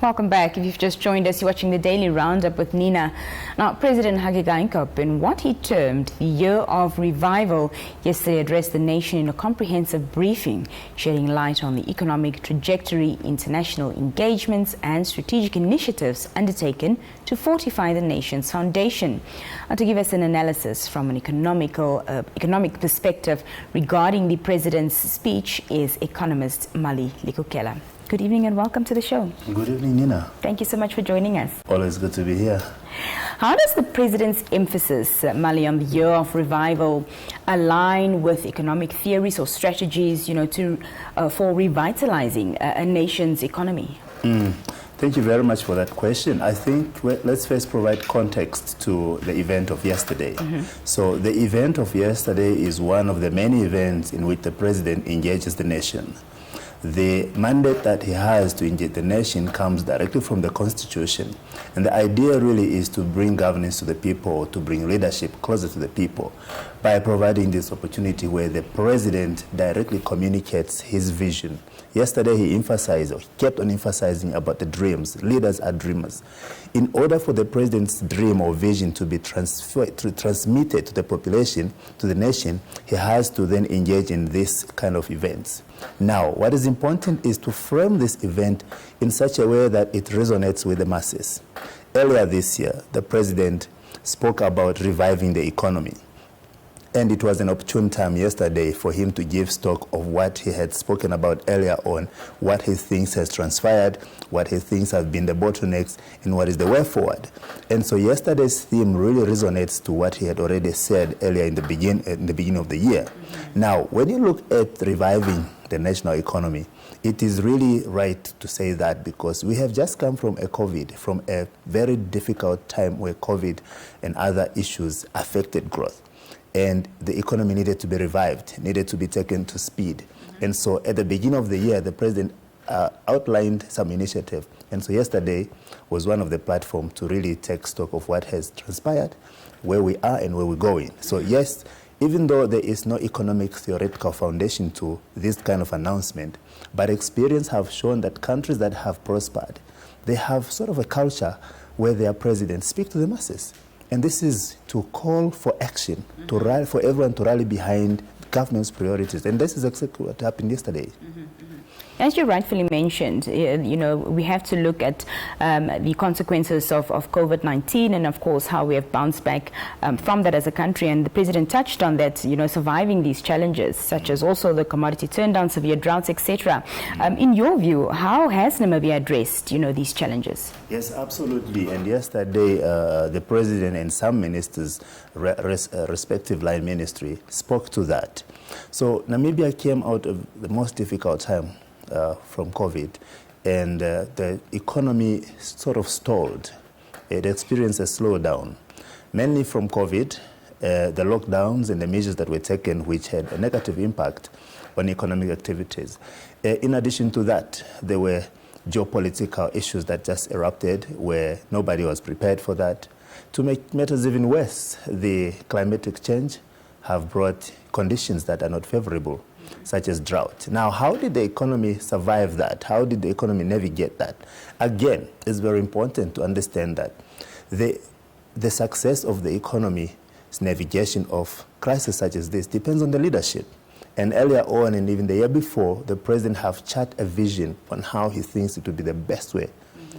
Welcome back. If you've just joined us, you're watching the Daily Roundup with Nina. Now, President Hage Geingob, in what he termed the Year of Revival, yesterday addressed the nation in a comprehensive briefing, shedding light on the economic trajectory, international engagements and strategic initiatives undertaken to fortify the nation's foundation. To give us an analysis from an economic perspective regarding the President's speech is Economist Mally Likukela. Good evening and welcome to the show. Good evening, Nina. Thank you so much for joining us. Always good to be here. How does the President's emphasis, Mally, on the Year of Revival align with economic theories or strategies, for revitalizing a nation's economy? Thank you very much for that question. I think let's first provide context to the event of yesterday. So the event of yesterday is one of the many events in which the President engages the nation. The mandate that he has to engage the nation comes directly from the Constitution. And the idea really is to bring governance to the people, to bring leadership closer to the people by providing this opportunity where the President directly communicates his vision. Yesterday he emphasized, or he kept on emphasizing about the dreams. Leaders are dreamers. In order for the President's dream or vision to be transmitted to the population, to the nation, he has to then engage in this kind of events. Now, what is important is to frame this event in such a way that it resonates with the masses. Earlier this year, the President spoke about reviving the economy. And it was an opportune time yesterday for him to give stock of what he had spoken about earlier on, what he thinks has transpired, what he thinks have been the bottlenecks, and what is the way forward. And so yesterday's theme really resonates to what he had already said earlier in the beginning of the year. Now, when you look at reviving the national economy, it is really right to say that because we have just come from from a very difficult time where COVID and other issues affected growth. And the economy needed to be revived, needed to be taken to speed. And so at the beginning of the year, the President outlined some initiative. And so yesterday was one of the platforms to really take stock of what has transpired, where we are and where we're going. So yes, even though there is no economic theoretical foundation to this kind of announcement, but experience have shown that countries that have prospered, they have sort of a culture where their presidents speak to the masses. And this is to call for action, to rally, for everyone to rally behind government's priorities. And this is exactly what happened yesterday. As you rightfully mentioned, we have to look at the consequences of COVID-19 and, of course, how we have bounced back from that as a country. And the President touched on that, surviving these challenges, such as also the commodity turndown, severe droughts, etc. In your view, how has Namibia addressed, these challenges? Yes, absolutely. And yesterday, the President and some ministers, respective line ministry, spoke to that. So Namibia came out of the most difficult time from COVID, and the economy sort of stalled. It experienced a slowdown, mainly from COVID, the lockdowns and the measures that were taken, which had a negative impact on economic activities. In addition to that, there were geopolitical issues that just erupted where nobody was prepared for that. To make matters even worse, the climatic change have brought conditions that are not favorable, such as drought. Now, how did the economy survive that? How did the economy navigate that? Again, it's very important to understand that the success of the economy's navigation of crises such as this depends on the leadership. And earlier on, and even the year before, the President have charted a vision on how he thinks it would be the best way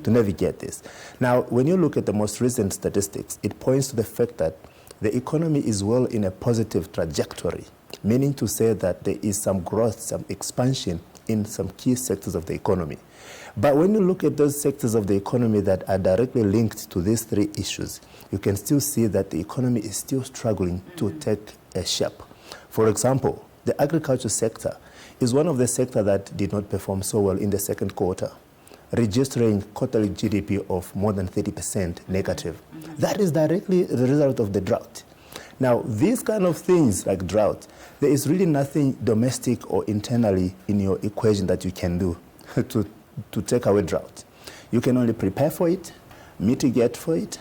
to navigate this. Now, when you look at the most recent statistics, it points to the fact that the economy is well in a positive trajectory, meaning to say that there is some growth, some expansion in some key sectors of the economy. But when you look at those sectors of the economy that are directly linked to these three issues, you can still see that the economy is still struggling to take a shape. For example, the agriculture sector is one of the sectors that did not perform so well in the second quarter, registering quarterly GDP of more than 30% negative. That is directly the result of the drought. Now, these kind of things like drought, there is really nothing domestic or internally in your equation that you can do to take away drought. You can only prepare for it, mitigate for it,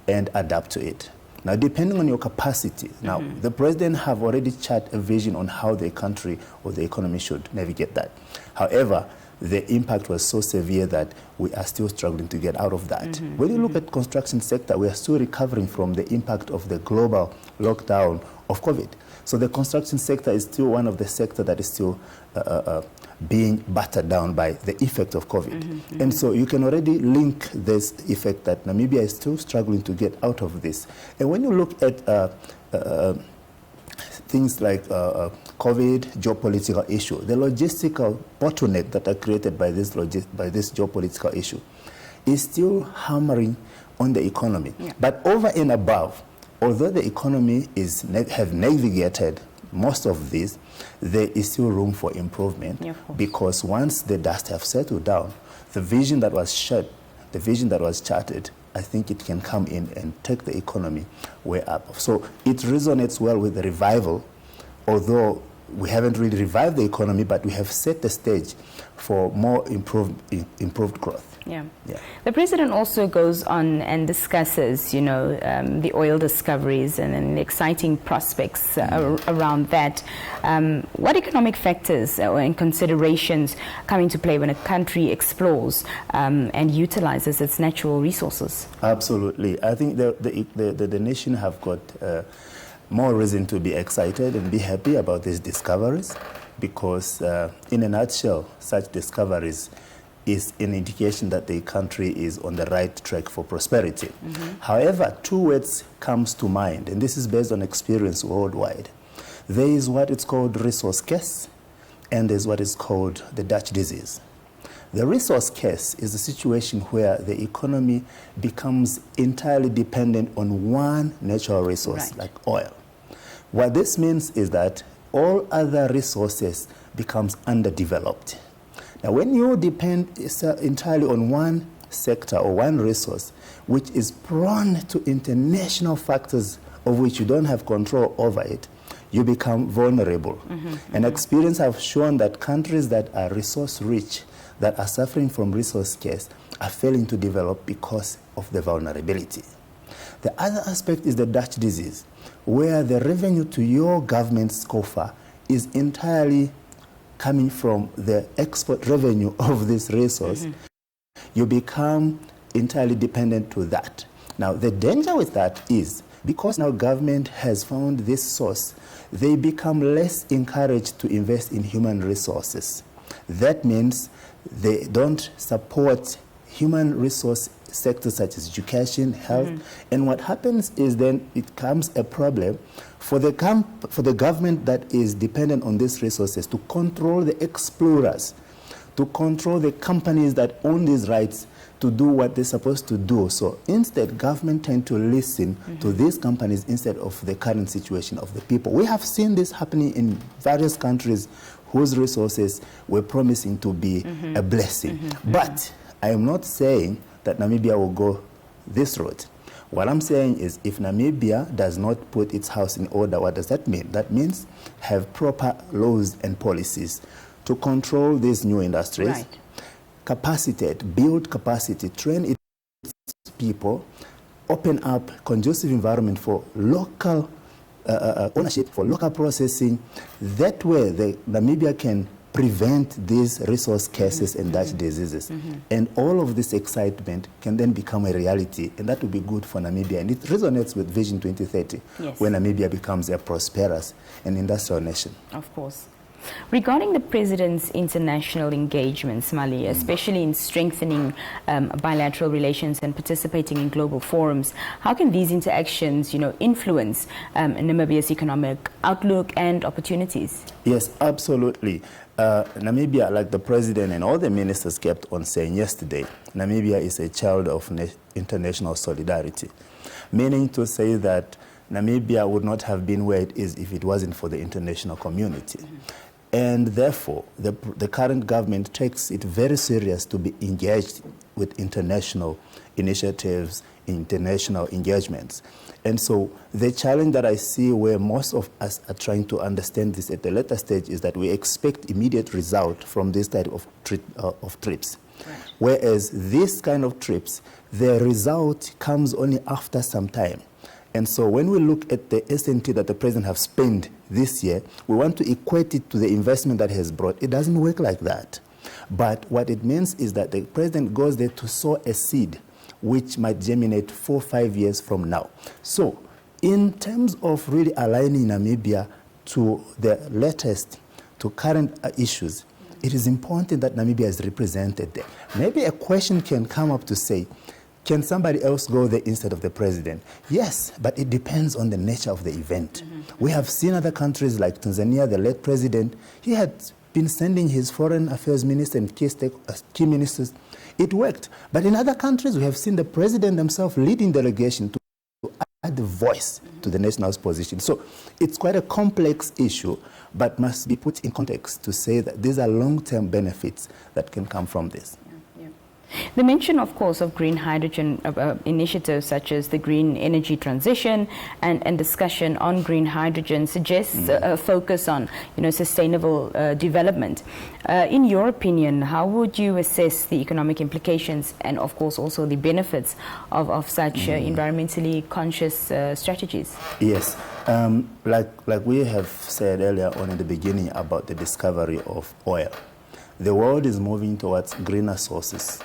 and adapt to it. Now, depending on your capacity, now the President have already charted a vision on how the country or the economy should navigate that. However, the impact was so severe that we are still struggling to get out of that. When you look at construction sector, we are still recovering from the impact of the global lockdown of COVID. So the construction sector is still one of the sectors that is still being battered down by the effect of COVID. And so you can already link this effect that Namibia is still struggling to get out of this. And when you look at things like COVID, geopolitical issue, the logistical bottleneck that are created by this geopolitical issue is still hammering on the economy. Yeah. But over and above, although the economy have navigated most of this, there is still room for improvement, because once the dust have settled down, the vision that was set, the vision that was charted, I think it can come in and take the economy way up. So it resonates well with the revival, although we haven't really revived the economy, but we have set the stage for more improved growth. Yeah. The president also goes on and discusses, the oil discoveries and the exciting prospects around that. What economic factors and considerations come into play when a country explores and utilizes its natural resources? Absolutely. I think the nation have got more reason to be excited and be happy about these discoveries, because in a nutshell, such discoveries is an indication that the country is on the right track for prosperity. However, two words comes to mind, and this is based on experience worldwide. There is what is called resource scarce, and there's what is called the Dutch disease. The resource scarce is a situation where the economy becomes entirely dependent on one natural resource, like oil. What this means is that all other resources becomes underdeveloped. Now, when you depend entirely on one sector or one resource, which is prone to international factors of which you don't have control over it, you become vulnerable. And experience have shown that countries that are resource rich, that are suffering from resource scarce, are failing to develop because of the vulnerability. The other aspect is the Dutch disease, where the revenue to your government's coffer is entirely coming from the export revenue of this resource. You become entirely dependent to that. Now, the danger with that is, because now government has found this source, they become less encouraged to invest in human resources. That means they don't support human resource sectors such as education, health, and what happens is then it becomes a problem for the government that is dependent on these resources to control the explorers, to control the companies that own these rights to do what they're supposed to do. So instead, government tend to listen to these companies instead of the current situation of the people. We have seen this happening in various countries whose resources were promising to be a blessing. But I am not saying that Namibia will go this route. What I'm saying is, if Namibia does not put its house in order, what does that mean? That means have proper laws and policies to control these new industries, capacitate, build capacity, train its people, open up conducive environment for local ownership, for local processing. That way, Namibia can prevent these resource cases and Dutch diseases. And all of this excitement can then become a reality, and that will be good for Namibia. And it resonates with Vision 2030, when Namibia becomes a prosperous and industrial nation. Of course. Regarding the President's international engagements, Mally, especially in strengthening bilateral relations and participating in global forums, how can these interactions, influence Namibia's economic outlook and opportunities? Yes, absolutely. Namibia, like the President and all the ministers kept on saying yesterday, Namibia is a child of international solidarity, meaning to say that Namibia would not have been where it is if it wasn't for the international community. And therefore, the current government takes it very serious to be engaged with international initiatives, international engagements. And so the challenge that I see where most of us are trying to understand this at the later stage is that we expect immediate result from this type of trips. Whereas this kind of trips, the result comes only after some time. And so when we look at the S&T that the President has spent this year, we want to equate it to the investment that he has brought. It doesn't work like that. But what it means is that the president goes there to sow a seed which might germinate 4 or 5 years from now. So in terms of really aligning Namibia to the latest, to current issues, it is important that Namibia is represented there. Maybe a question can come up to say, can somebody else go there instead of the president? Yes, but it depends on the nature of the event. We have seen other countries like Tanzania, the late president, he had been sending his foreign affairs minister and key ministers. It worked. But in other countries, we have seen the president himself leading delegation to add the voice to the national's position. So it's quite a complex issue, but must be put in context to say that these are long-term benefits that can come from this. The mention, of course, of green hydrogen initiatives such as the green energy transition and discussion on green hydrogen suggests a focus on, sustainable development. In your opinion, how would you assess the economic implications and, of course, also the benefits of such environmentally conscious strategies? Yes. Like we have said earlier on in the beginning about the discovery of oil, the world is moving towards greener sources,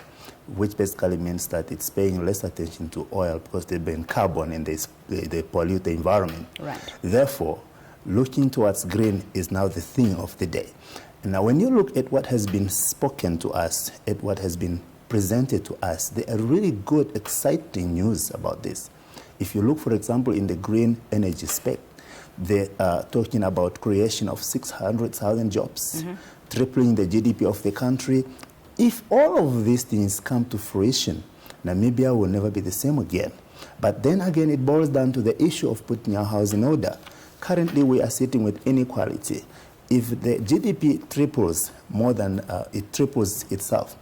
which basically means that it's paying less attention to oil because they burn carbon and they pollute the environment. Right. Therefore, looking towards green is now the thing of the day. And now when you look at what has been spoken to us, at what has been presented to us, there are really good, exciting news about this. If you look, for example, in the green energy spec, they are talking about creation of 600,000 jobs, tripling the GDP of the country. If all of these things come to fruition, Namibia will never be the same again. But then again, it boils down to the issue of putting our house in order. Currently, we are sitting with inequality. If the GDP triples more than it triples itself,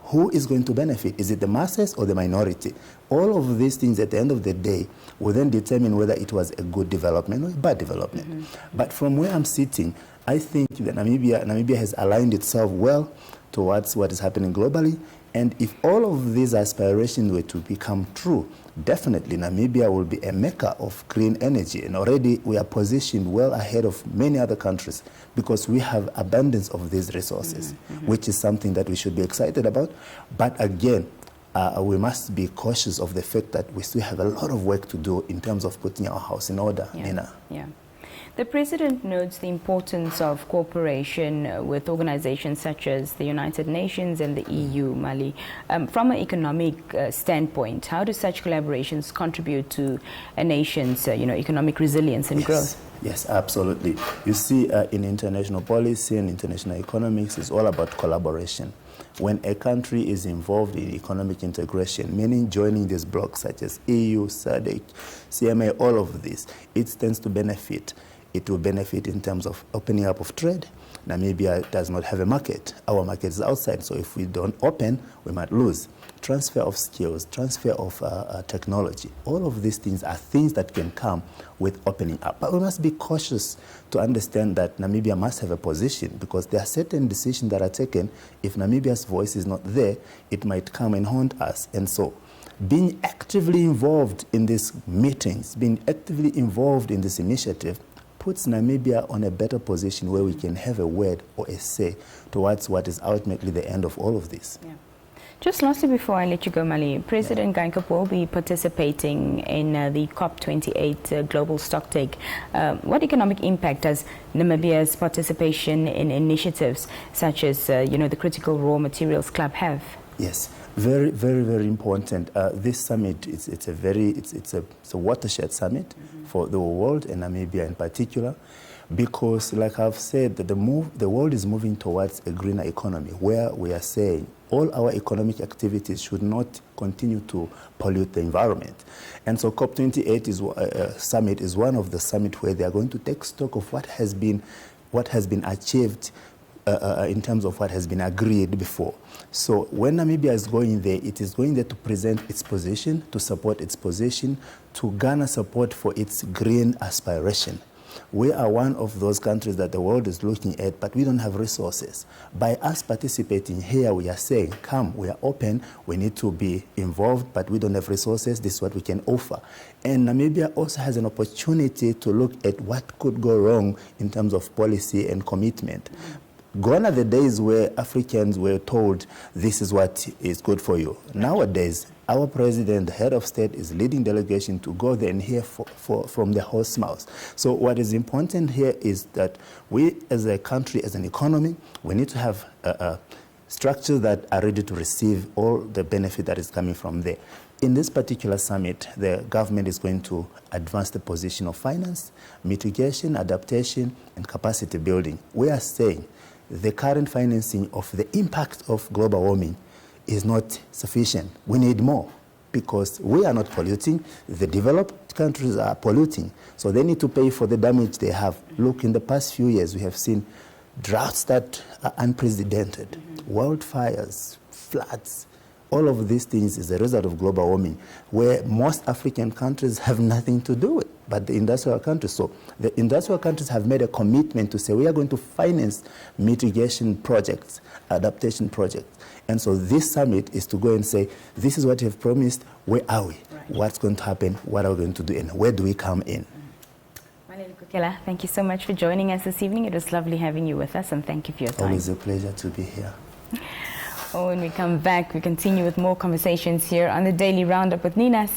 who is going to benefit? Is it the masses or the minority? All of these things at the end of the day will then determine whether it was a good development or a bad development. But from where I'm sitting, I think that Namibia has aligned itself well towards what is happening globally. And if all of these aspirations were to become true, definitely Namibia will be a mecca of clean energy. And already we are positioned well ahead of many other countries because we have abundance of these resources, which is something that we should be excited about. But again, we must be cautious of the fact that we still have a lot of work to do in terms of putting our house in order, Nina. Yeah. The President notes the importance of cooperation with organizations such as the United Nations and the EU, Mali. From an economic standpoint, how do such collaborations contribute to a nation's economic resilience and growth? Yes, absolutely. You see, in international policy and international economics, it's all about collaboration. When a country is involved in economic integration, meaning joining these blocks such as EU, SADC, CMA, all of this, it tends to benefit. It will benefit in terms of opening up of trade. Namibia does not have a market. Our market is outside, so if we don't open, we might lose. Transfer of skills, transfer of technology, all of these things are things that can come with opening up. But we must be cautious to understand that Namibia must have a position because there are certain decisions that are taken. If Namibia's voice is not there, it might come and haunt us. And so being actively involved in these meetings, being actively involved in this initiative, puts Namibia on a better position where we can have a word or a say towards what is ultimately the end of all of this. Yeah. Just lastly, before I let you go, Mally, President Geingob will be participating in the COP28 global stocktake. What economic impact does Namibia's participation in initiatives such as, the Critical Raw Materials Club have? Yes. Very, very, very important. This summit, it's a watershed summit for the world and Namibia in particular, because, like I've said, the world is moving towards a greener economy, where we are saying all our economic activities should not continue to pollute the environment. And so COP28 summit is one of the summits where they are going to take stock of what has been achieved in terms of what has been agreed before. So when Namibia is going there, it is going there to present its position, to support its position, to garner support for its green aspiration. We are one of those countries that the world is looking at, but we don't have resources. By us participating here, we are saying, come, we are open, we need to be involved, but we don't have resources, this is what we can offer. And Namibia also has an opportunity to look at what could go wrong in terms of policy and commitment. Gone are the days where Africans were told this is what is good for you. Nowadays, our president, the head of state, is leading delegation to go there and hear from the horse's mouth. So what is important here is that we as a country, as an economy, we need to have structures that are ready to receive all the benefit that is coming from there. In this particular summit, the government is going to advance the position of finance, mitigation, adaptation, and capacity building. We are saying the current financing of the impact of global warming is not sufficient. We need more because we are not polluting. The developed countries are polluting. So they need to pay for the damage they have. Look, in the past few years, we have seen droughts that are unprecedented, wildfires, floods. All of these things is a result of global warming, where most African countries have nothing to do with, but the industrial countries. So the industrial countries have made a commitment to say, we are going to finance mitigation projects, adaptation projects. And so this summit is to go and say, this is what you have promised, where are we? Right. What's going to happen? What are we going to do? And where do we come in? Mally Likukela, thank you so much for joining us this evening. It was lovely having you with us, and thank you for your time. Always a pleasure to be here. When we come back, we continue with more conversations here on the Daily Roundup with Nina.